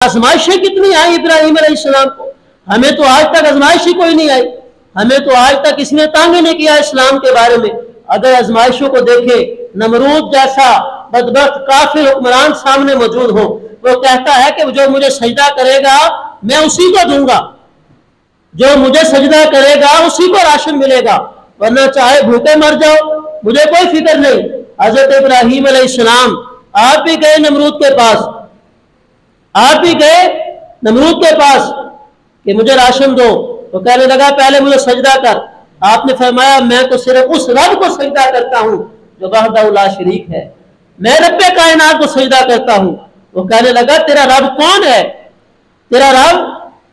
आजमाइशें कितनी आई इब्राहिम अलैहिस्सलाम को, हमें तो आज तक आजमाइश ही कोई नहीं आई, हमें तो आज तक किसी ने तंग नहीं किया इस्लाम के बारे में। अगर आजमाइशों को देखे, नमरूद जैसा बदबख्त काफिर हुक्मरान सामने मौजूद हो, वो कहता है कि जो मुझे सजदा करेगा मैं उसी को दूंगा, जो मुझे सजदा करेगा उसी को राशन मिलेगा, वरना चाहे भूखे मर जाओ मुझे कोई फिक्र नहीं। हजरत इब्राहिम अलैहिस्सलाम आप भी गए नमरूद के पास, आप भी गए नमरूद के पास कि मुझे राशन दो, तो कहने लगा पहले मुझे सजदा कर। आपने फरमाया मैं तो सिर्फ उस रब को सजदा करता हूं जो वहदहु ला शरीक है, मैं रब्बे कायनात को सजदा करता हूं। वो कहने लगा तेरा रब कौन है, तेरा रब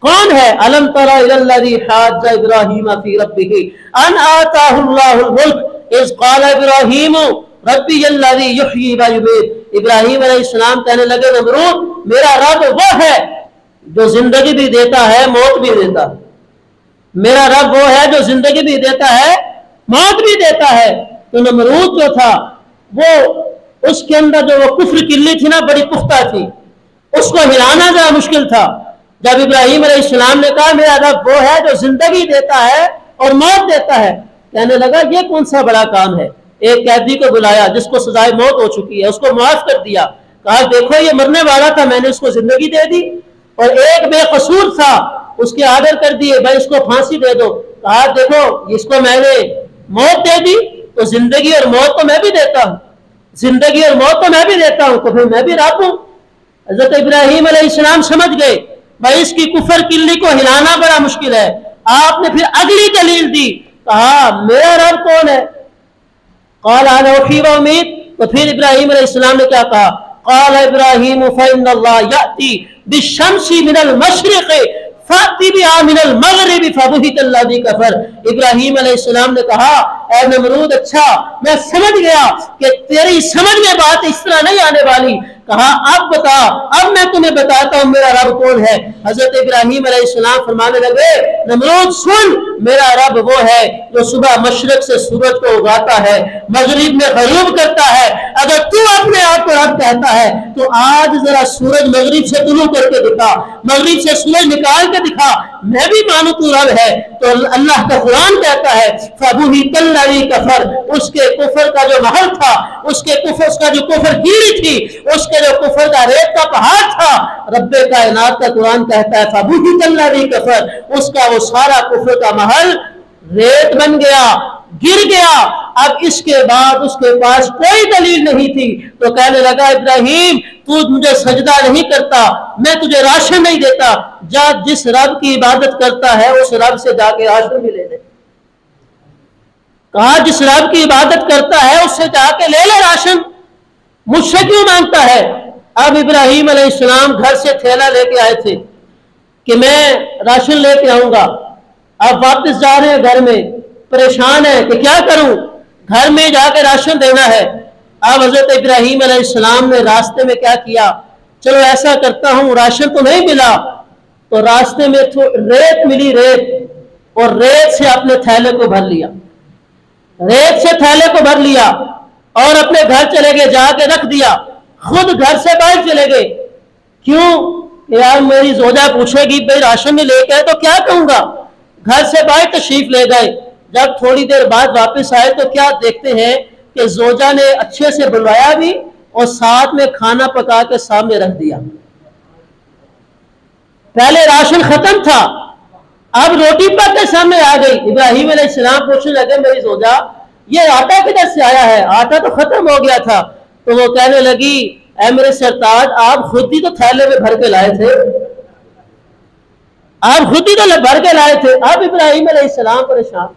कौन है? अलम तरा इलल्लज़ी हाज्जा इब्राहीम फी रब्बिही अन आताहुल्लाहुल मुल्क इज़ क़ाला इब्राहीम रब्बियल्लज़ी युह्यी व युमीत। इब्राहीम अलैहिस्सलाम कहने लगे नमरूद मेरा रब वो है जो जिंदगी भी देता है मौत भी देता है, मेरा रब वो है जो जिंदगी भी देता है मौत भी देता है। तो नमरूद जो था वो उसके अंदर जो वो कुफ्र किल्ली थी ना बड़ी पुख्ता थी, उसको हिलाना जरा मुश्किल था। जब इब्राहीम अलैहिस्सलाम ने कहा मेरा रब वो है जो जिंदगी देता है और मौत देता है, कहने लगा ये कौन सा बड़ा काम है। एक कैदी को बुलाया जिसको सजाए मौत हो चुकी है, उसको माफ कर दिया, कहा देखो ये मरने वाला था मैंने उसको जिंदगी दे दी, और एक बेकसूर था उसके आर्डर कर दिए भाई इसको फांसी दे दो, कहा देखो इसको मैंने मौत दे दी तो जिंदगी और मौत तो मैं भी देता हूँ, जिंदगी और मौत तो मैं भी देता हूँ, तो फिर मैं भी रब हूँ। हज़रत इब्राहीम अलैहिस्सलाम समझ गए भाई इसकी कुफर किल्ली को हिलाना बड़ा मुश्किल है। आपने फिर अगली दलील दी, कहा मेरा रब कौन है? क़ाल अना उह्यी व उमीत। तो फिर इब्राहीम अलैहिस्सलाम ने क्या कहा? क़ाल इब्राहीम फ़इन्नल्लाह यअती बिश्शम्सि मिनल मशरिक़ि फ़अति बिहा मिनल मग़रिबि फ़बुहितल्लज़ी कफ़र। इब्राहीम अलैहिस्सलाम ने कहा ऐ नमरूद अच्छा मैं समझ गया कि तेरी समझ में बात इस तरह नहीं आने वाली। कहा अब बता, अब मैं तुम्हें बताता हूं मेरा रब कौन है। हजरत इब्राहीम अलैहिस्सलाम फरमाने लगे नमरूद सुन मेरा रब वो है जो सुबह मशरक से सूरज को उगाता है मगरिब में गरूब करता है। अगर तू अपने आप को रब कहता है तो आज जरा सूरज मगरिब से तुलू करके दिखा, मगरिब से सूरज निकाल के दिखा, मैं भी मानू तू रब है। तो अल्लाह का कुरान कहता है फ़बुहितल्लज़ी कफ़र, उसके कुफर का जो महल था, उसके कुफर उसका जो कुफर कीड़ी थी, उसके जो कुफर का रेत का पहाड़ था, रब्बे कायनात का कुरान कहता है फ़बुहितल्लज़ी कफ़र, उसका वो सारा कुफर का महल रेत बन गया, गिर गया। अब इसके बाद उसके पास कोई दलील नहीं थी, तो कहने लगा इब्राहीम तू मुझे सजदा नहीं करता, मैं तुझे राशन नहीं देता, जा जिस रब की इबादत करता है उस रब से जाके राशन भी ले ले। कहा जिस रब की इबादत करता है उससे जाके ले ले राशन, मुझसे क्यों मांगता है? अब इब्राहीम अलैहिस्सलाम घर से थैला लेके आए थे कि मैं राशन लेके आऊंगा, अब वापस जा रहे हैं घर में, परेशान है कि क्या करूं, घर में जाके राशन देना है। अब हजरत इब्राहीम अलैहिस्सलाम ने रास्ते में क्या किया, चलो ऐसा करता हूं राशन तो नहीं मिला, तो रास्ते में रेत मिली, रेत, और रेत से अपने थैले को भर लिया, रेत से थैले को भर लिया और अपने घर चले गए, जाके रख दिया, खुद घर से बाहर चले गए। क्यों? यार मेरी जोजा पूछेगी भाई राशन में लेके आए तो क्या कहूंगा। घर से बाहर तशरीफ ले गए, जब थोड़ी देर बाद वापस आए तो क्या देखते हैं कि जोजा ने अच्छे से बुलवाया भी और साथ में खाना पका के सामने रख दिया। पहले राशन खत्म था, अब रोटी पक के सामने आ गई। इब्राहीम अलैहिस्सलाम पूछने लगे मेरी जोजा ये आटा किधर से आया है, आटा तो खत्म हो गया था। तो वो कहने लगी ऐ मेरे सरताज आप खुद ही तो थैले में भर के लाए थे, आप खुद ही तो भर के लाए थे। अब इब्राहीम अलैहिस्सलाम परेशान,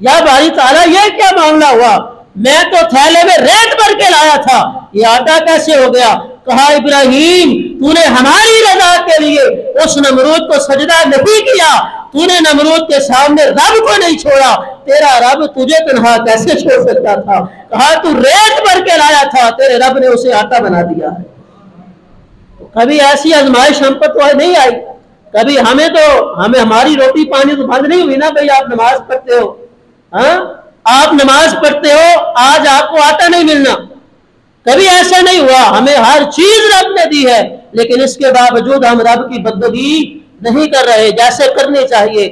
या बारी ताला ये क्या मामला हुआ, मैं तो थैले में रेत भर के लाया था, ये आटा कैसे हो गया। कहा इब्राहीम तूने हमारी रजा के लिए उस नमरूद को सजदा नहीं किया, तूने नमरूद के सामने रब को नहीं छोड़ा, तेरा रब तुझे तन्हा कैसे छोड़ सकता था। कहा तू रेत भर के लाया था, तेरे रब ने उसे आटा बना दिया है। तो कभी ऐसी आजमाइश हम पर तो नहीं आई, कभी हमें हमारी रोटी पानी तो बंद नहीं हुई ना भाई आप नमाज पढ़ते हो, हाँ आप नमाज पढ़ते हो आज आपको आटा नहीं मिलना, कभी ऐसा नहीं हुआ, हमें हर चीज रब ने दी है, लेकिन इसके बावजूद हम रब की बंदगी नहीं कर रहे जैसे करनी चाहिए।